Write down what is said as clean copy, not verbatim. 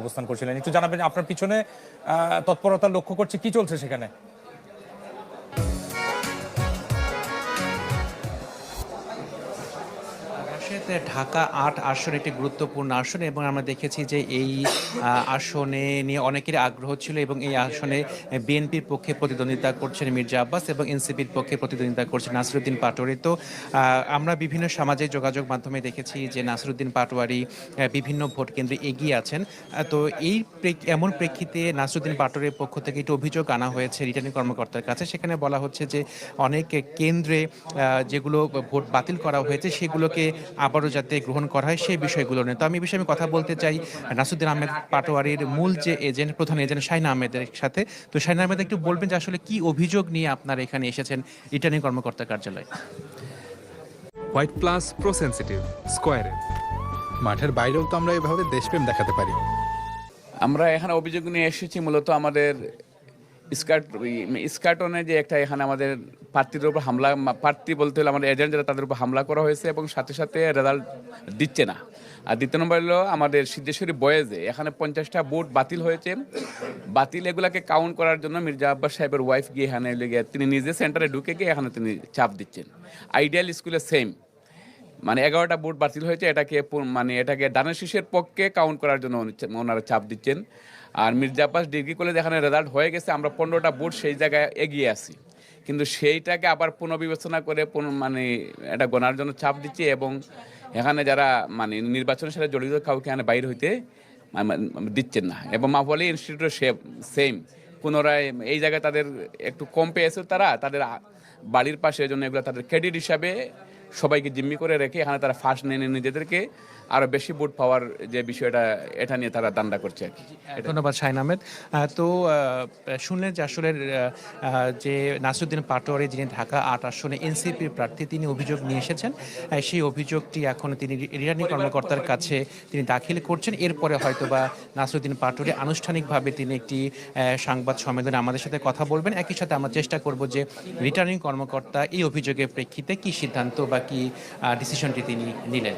অবস্থান করছিলেন। একটু জানাবেন আপনার পিছনে তৎপরতা লক্ষ্য করছে, কি চলছে সেখানে? রাজশাহীতে ঢাকা ৮ আসন একটি গুরুত্বপূর্ণ আসন এবং আমরা দেখেছি যে এই আসনে নিয়ে অনেকেরই আগ্রহ ছিল এবং এই আসনে বিএনপির পক্ষে প্রতিদ্বন্দ্বিতা করছেন মির্জা আব্বাস এবং এনসিপির পক্ষে প্রতিদ্বন্দ্বিতা করছেন নাসিরুদ্দিন পাটোয়ারি। তো আমরা বিভিন্ন সামাজিক যোগাযোগ মাধ্যমে দেখেছি যে নাসিরুদ্দিন পাটোয়ারি বিভিন্ন ভোট কেন্দ্রে এগিয়ে আছেন। তো এই এমন প্রেক্ষিতে নাসিরুদ্দিন পাটোয়ারির পক্ষ থেকে একটি অভিযোগ আনা হয়েছে রিটার্নিং কর্মকর্তার কাছে। সেখানে বলা হচ্ছে যে অনেক কেন্দ্রে যেগুলো ভোট বাতিল করা হয়েছে সেগুলোকে আবারও যাতে গ্রহণ করা হয় সেই বিষয়গুলো নিয়ে। তো আমি এই বিষয়ে কথা বলতে চাই নাসিরুদ্দিন আহমেদ পাটোয়ারির মূল যে এজেন্ট, প্রধান এজেন্ট শাহিন আহমেদের সাথে। তো শাহিন আহমেদ একটু বলবেন যে আসলে কি অভিযোগ নিয়ে আপনারা এখানে এসেছেন রিটার্নিং কর্মকর্তার কার্যালয়ে? হোয়াইট প্লাস প্রো সেনসিটিভ স্কোয়ারে মাঠের বাইরেও তো আমরা এভাবে দেশপ্রেম দেখাতে পারি। আমরা এখানে অভিযোগ নিয়ে এসেছি মূলত আমাদের স্কার্টনে যে একটা এখানে আমাদের প্রার্থীদের উপর হামলা, প্রার্থী বলতে হলে আমাদের এজেন্ট যারা তাদের উপর হামলা করা হয়েছে এবং সাথে সাথে রেজাল্ট দিচ্ছে না। আর দ্বিতীয় নম্বর হলো আমাদের সিদ্ধেশ্বরী বয়েজে এখানে 50টা ভোট বাতিল হয়েছে। বাতিল এগুলাকে কাউন্ট করার জন্য মির্জা আব্বাস সাহেবের ওয়াইফ গিয়ে এখানে তিনি নিজে সেন্টারে ঢুকে গিয়ে এখানে তিনি চাপ দিচ্ছেন। আইডিয়াল স্কুলে সেম মানে 11টা ভোট বাতিল হয়েছে, এটাকে দানের শীষের পক্ষে কাউন্ট করার জন্য ওনারা চাপ দিচ্ছেন। আর মির্জা আব্বাস ডিগ্রি কলেজ এখানে রেজাল্ট হয়ে গেছে, আমরা 15টা ভোট সেই জায়গায় এগিয়ে আছি, কিন্তু সেইটাকে আবার পুনর্বিবেচনা করে এটা গণার জন্য চাপ দিচ্ছে এবং এখানে যারা নির্বাচনের সাথে জড়িত কাউকে এখানে বাইরে হইতে দিচ্ছেন না। এবং মাফলি ইনস্টিটিউটের সেম পুনরায় এই জায়গায় তাদের একটু কম পেয়েছে, তাদের বাড়ির পাশে, এই জন্য এগুলো তাদের ক্রেডিট হিসাবে সবাইকে জিম্মি করে রেখে এখানে তারা ফার্স্ট নিয়ে নিজেদেরকে আরো বেশি ভোট পাওয়ার যে বিষয়টা এটা নিয়ে তারা দান্ডা করছে আর কি। ধন্যবাদ শাহিন আহমেদ। তো শুনলেন যে আসলে যে নাসিরুদ্দিন পাটোয়ারি যিনি ঢাকা ৮ আসনে এনসিপির প্রার্থী, তিনি অভিযোগ নিয়ে এসেছেন। সেই অভিযোগটি এখন তিনি রিটার্নিং কর্মকর্তার কাছে তিনি দাখিল করছেন। এরপরে হয়তোবা নাসিরুদ্দিন পাটোয়ারি আনুষ্ঠানিকভাবে তিনি একটি সংবাদ সম্মেলনে আমাদের সাথে কথা বলবেন। একই সাথে আমরা চেষ্টা করব যে রিটার্নিং কর্মকর্তা এই অভিযোগের প্রেক্ষিতে কি সিদ্ধান্ত বা কি ডিসিশনটি তিনি নিলেন।